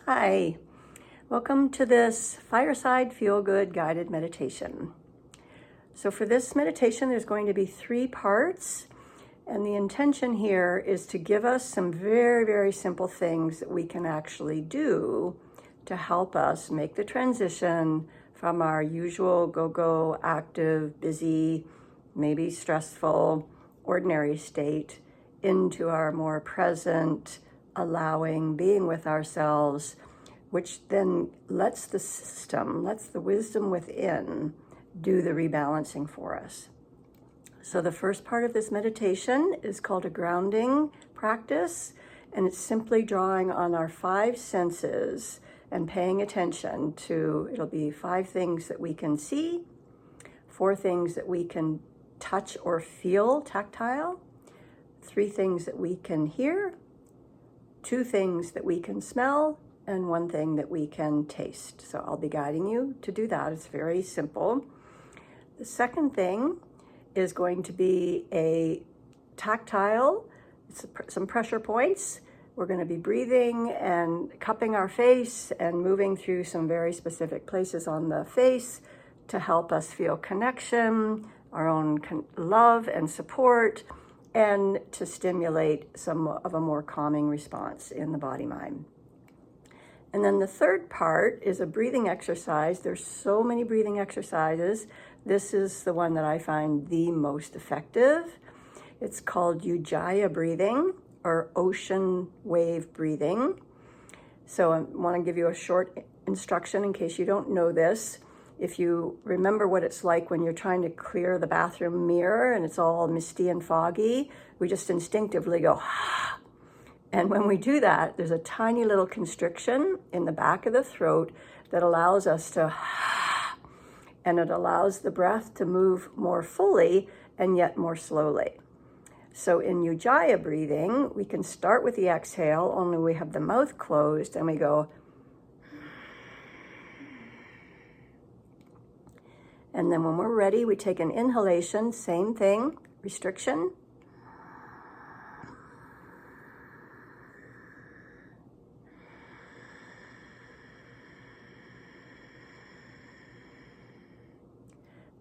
Hi, welcome to this Fireside Feel Good guided meditation. So for this meditation, there's going to be 3 parts, and the intention here is to give us some very, very simple things that we can actually do to help us make the transition from our usual go-go, active, busy, maybe stressful, ordinary state into our more present, allowing, being with ourselves, which then lets the system, lets the wisdom within do the rebalancing for us. So the first part of this meditation is called a grounding practice, and it's simply drawing on our 5 senses and paying attention to, it'll be 5 things that we can see, 4 things that we can touch or feel, tactile, 3 things that we can hear, 2 things that we can smell, and 1 thing that we can taste. So I'll be guiding you to do that. It's very simple. The second thing is going to be a tactile, some pressure points. We're going to be breathing and cupping our face and moving through some very specific places on the face to help us feel connection, our own love and support, and to stimulate some of a more calming response in the body-mind. And then the third part is a breathing exercise. There's so many breathing exercises. This is the one that I find the most effective. It's called Ujjaya breathing or ocean wave breathing. So I want to give you a short instruction in case you don't know this. If you remember what it's like when you're trying to clear the bathroom mirror and it's all misty and foggy, we just instinctively go, ah. And when we do that, there's a tiny little constriction in the back of the throat that allows us to, ah, and it allows the breath to move more fully and yet more slowly. So in Ujjaya breathing, we can start with the exhale, only we have the mouth closed and we go, and then when we're ready, we take an inhalation, same thing, restriction.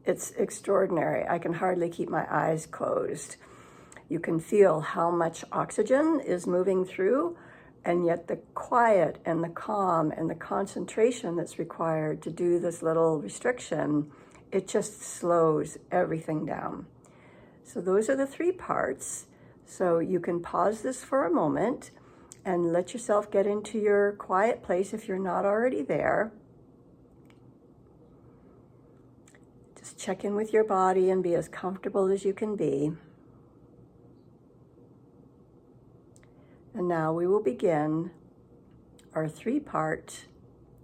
It's extraordinary. I can hardly keep my eyes closed. You can feel how much oxygen is moving through, and yet the quiet and the calm and the concentration that's required to do this little restriction, it just slows everything down. So those are the 3 parts. So you can pause this for a moment and let yourself get into your quiet place if you're not already there. Just check in with your body and be as comfortable as you can be. And now we will begin our 3-part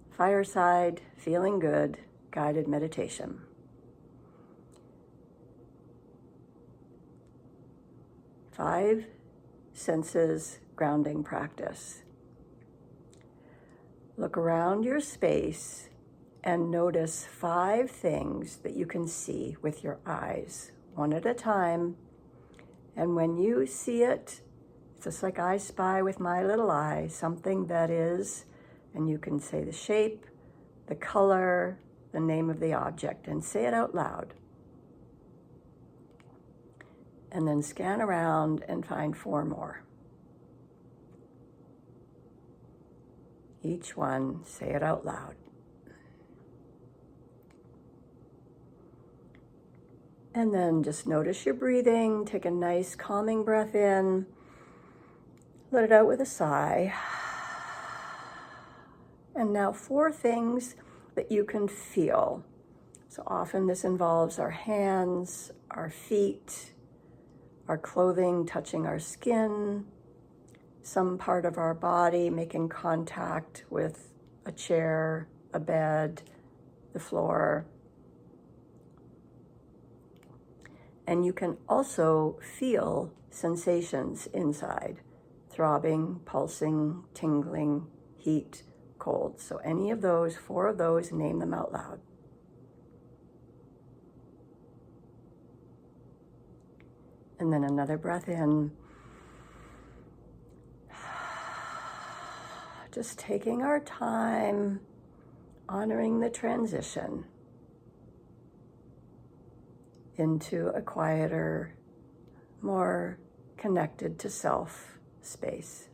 Fireside Feeling Good guided meditation. Five senses grounding practice. Look around your space and notice 5 things that you can see with your eyes, one at a time. And when you see it, it's just like I spy with my little eye, something that is, and you can say the shape, the color, the name of the object, and say it out loud. And then scan around and find 4 more. Each one, say it out loud. And then just notice your breathing. Take a nice calming breath in. Let it out with a sigh. And now 4 things that you can feel. So often this involves our hands, our feet, our clothing touching our skin, some part of our body making contact with a chair, a bed, the floor. And you can also feel sensations inside, throbbing, pulsing, tingling, heat, cold. So any of those, 4 of those, name them out loud. And then another breath in. Just taking our time, honoring the transition into a quieter, more connected to self space.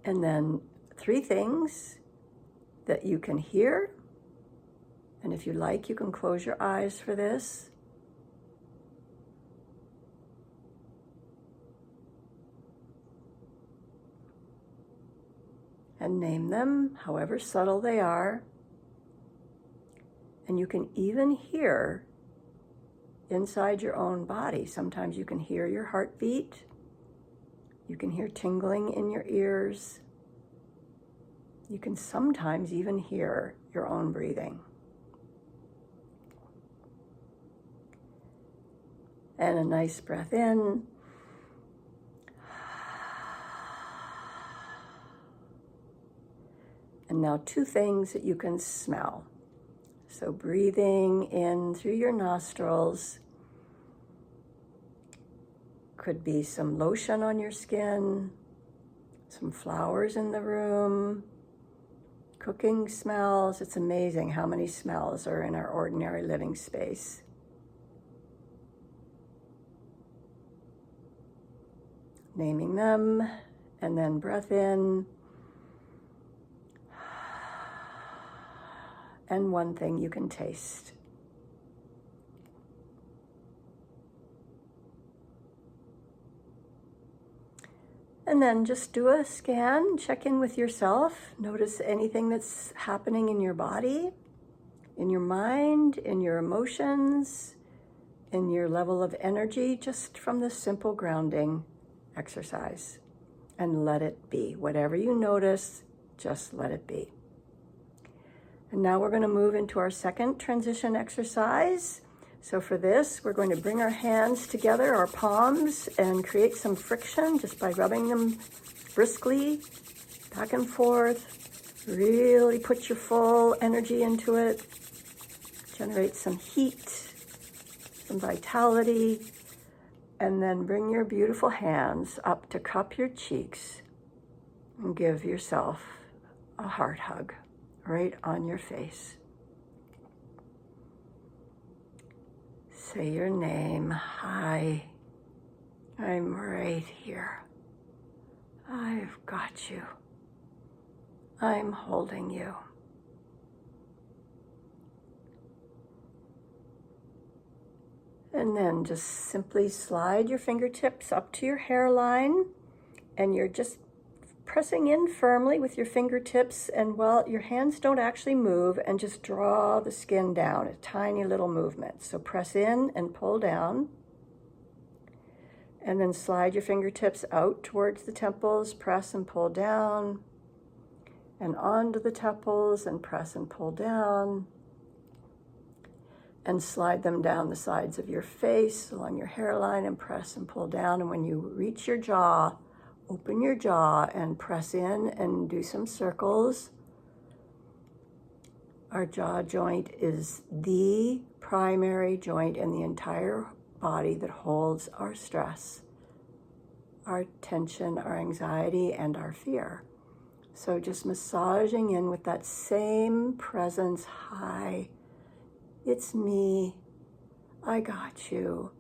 And then 3 things that you can hear. And if you like, you can close your eyes for this. And name them however subtle they are. And you can even hear inside your own body. Sometimes you can hear your heartbeat. You can hear tingling in your ears. You can sometimes even hear your own breathing. And a nice breath in. And now 2 things that you can smell. So breathing in through your nostrils. Could be some lotion on your skin, some flowers in the room, cooking smells. It's amazing how many smells are in our ordinary living space. Naming them, and then breath in. And 1 thing you can taste. And then just do a scan, check in with yourself. Notice anything that's happening in your body, in your mind, in your emotions, in your level of energy, just from this simple grounding exercise. And let it be. Whatever you notice, just let it be. And now we're going to move into our second transition exercise. So for this, we're going to bring our hands together, our palms, and create some friction just by rubbing them briskly, back and forth. Really put your full energy into it. Generate some heat, some vitality, and then bring your beautiful hands up to cup your cheeks and give yourself a heart hug right on your face. Say your name. Hi, I'm right here. I've got you. I'm holding you. And then just simply slide your fingertips up to your hairline, and you're just pressing in firmly with your fingertips, and while your hands don't actually move, and just draw the skin down, a tiny little movement. So press in and pull down, and then slide your fingertips out towards the temples, press and pull down, and onto the temples, and press and pull down, and slide them down the sides of your face, along your hairline, and press and pull down. And when you reach your jaw, open your jaw and press in and do some circles. Our jaw joint is the primary joint in the entire body that holds our stress, our tension, our anxiety, and our fear. So just massaging in with that same presence. Hi, it's me. I got you.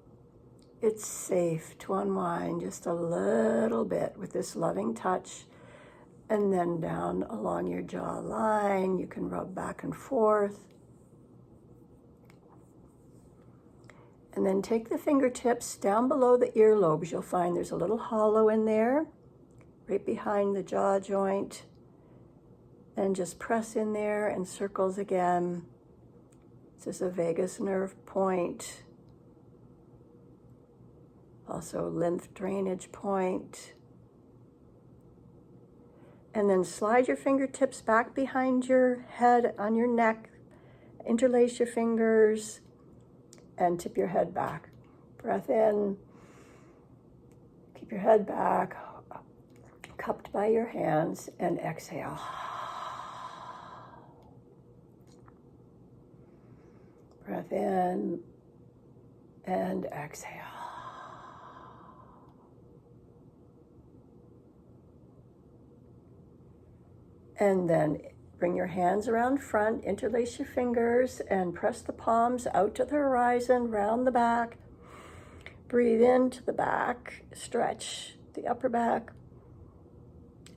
It's safe to unwind just a little bit with this loving touch, and then down along your jawline, you can rub back and forth. And then take the fingertips down below the earlobes. You'll find there's a little hollow in there, right behind the jaw joint. And just press in there and circles again. This is a vagus nerve point. Also lymph drainage point. And then slide your fingertips back behind your head on your neck. Interlace your fingers and tip your head back. Breath in. Keep your head back, cupped by your hands, and exhale. Breath in and exhale. And then bring your hands around front, interlace your fingers, and press the palms out to the horizon, round the back. Breathe into the back, stretch the upper back.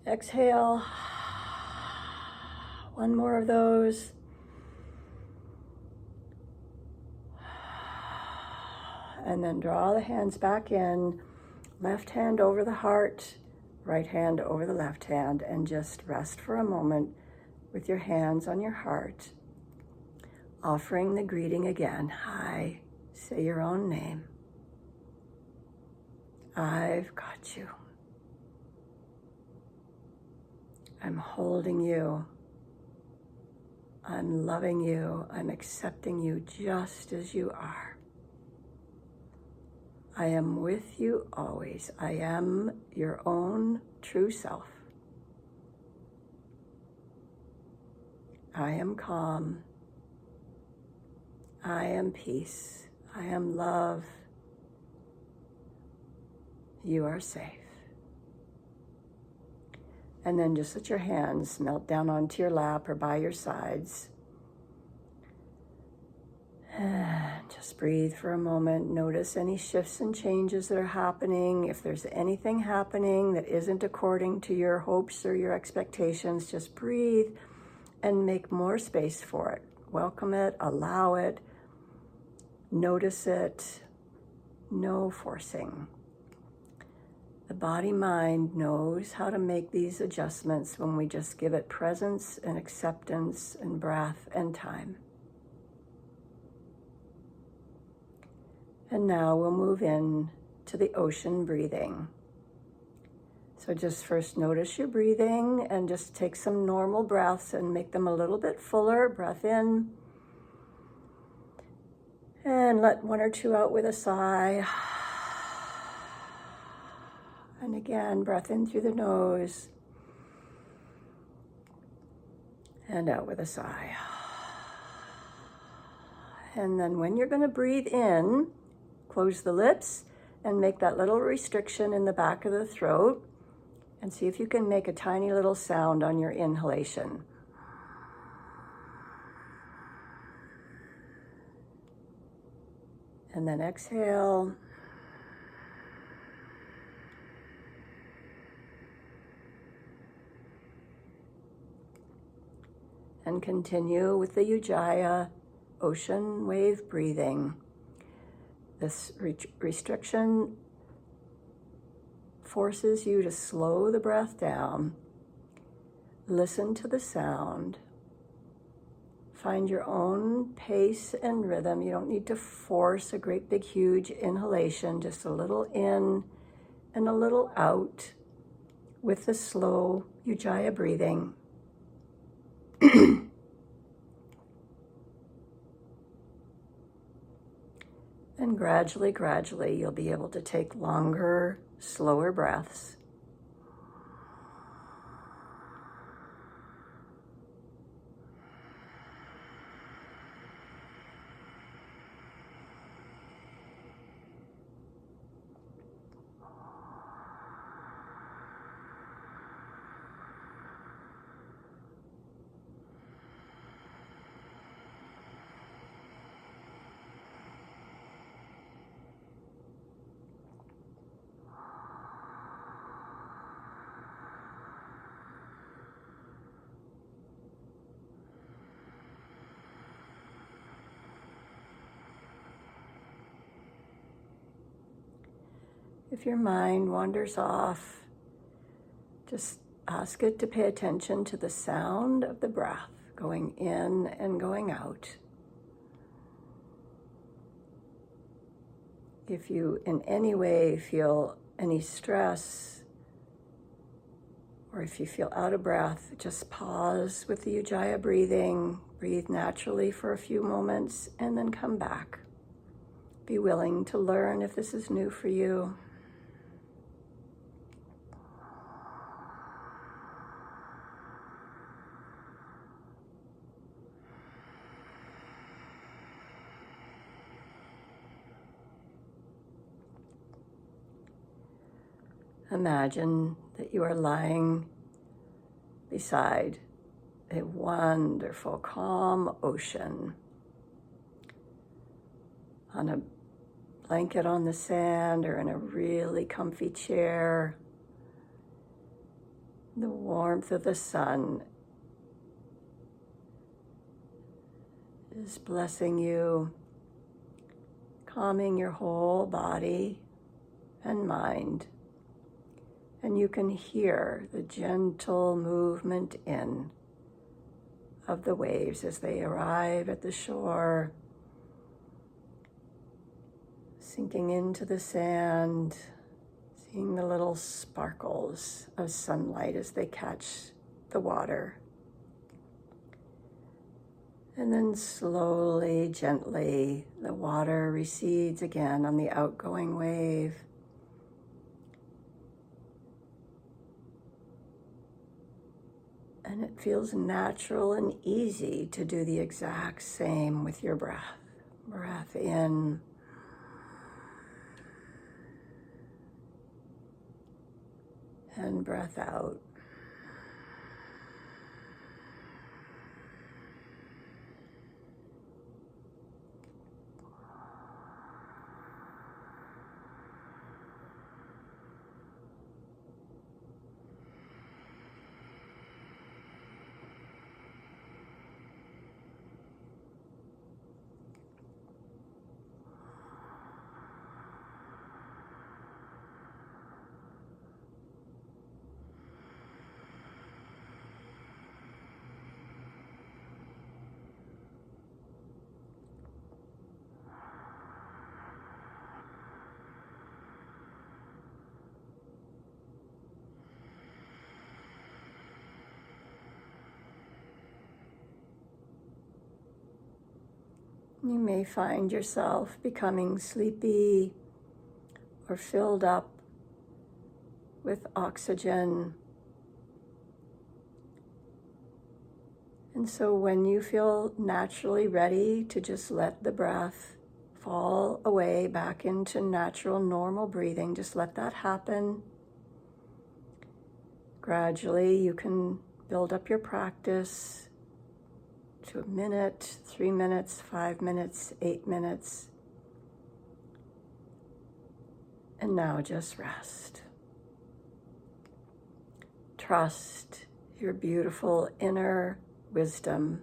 Exhale. One more of those. And then draw the hands back in, left hand over the heart, right hand over the left hand, and just rest for a moment with your hands on your heart, offering the greeting again. Hi, say your own name. I've got you. I'm holding you. I'm loving you. I'm accepting you just as you are. I am with you always. I am your own true self. I am calm. I am peace. I am love. You are safe. And then just let your hands melt down onto your lap or by your sides. And just breathe for a moment. Notice any shifts and changes that are happening. If there's anything happening that isn't according to your hopes or your expectations, just breathe and make more space for it. Welcome it, allow it, notice it, no forcing. The body-mind knows how to make these adjustments when we just give it presence and acceptance and breath and time. And now we'll move in to the ocean breathing. So just first notice your breathing and just take some normal breaths and make them a little bit fuller. Breath in. And let one or two out with a sigh. And again, breath in through the nose. And out with a sigh. And then when you're going to breathe in, close the lips and make that little restriction in the back of the throat. And see if you can make a tiny little sound on your inhalation. And then exhale. And continue with the Ujjaya ocean wave breathing. This restriction forces you to slow the breath down. Listen to the sound. Find your own pace and rhythm. You don't need to force a great big huge inhalation, just a little in and a little out with the slow Ujjaya breathing. And gradually, you'll be able to take longer, slower breaths. If your mind wanders off, just ask it to pay attention to the sound of the breath going in and going out. If you in any way feel any stress, or if you feel out of breath, just pause with the Ujjaya breathing, breathe naturally for a few moments, and then come back. Be willing to learn if this is new for you. Imagine that you are lying beside a wonderful, calm ocean on a blanket on the sand or in a really comfy chair. The warmth of the sun is blessing you, calming your whole body and mind. And you can hear the gentle movement in of the waves as they arrive at the shore, sinking into the sand, seeing the little sparkles of sunlight as they catch the water. And then slowly, gently, the water recedes again on the outgoing wave. And it feels natural and easy to do the exact same with your breath. Breath in. And breath out. You may find yourself becoming sleepy or filled up with oxygen. And so when you feel naturally ready to just let the breath fall away back into natural, normal breathing, just let that happen. Gradually, you can build up your practice to a minute, 3 minutes, 5 minutes, 8 minutes. And now just rest. Trust your beautiful inner wisdom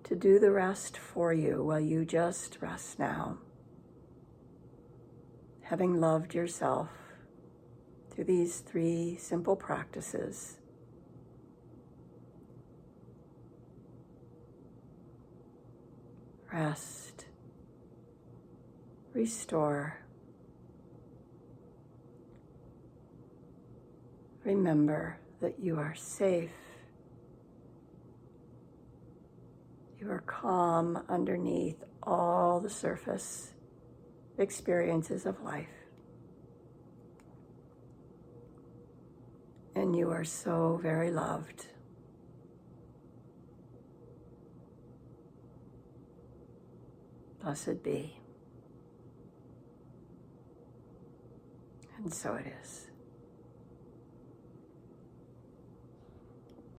to do the rest for you while you just rest now. Having loved yourself through these 3 simple practices. Rest, restore. Remember that you are safe. You are calm underneath all the surface experiences of life. And you are so very loved. Blessed be. And so it is.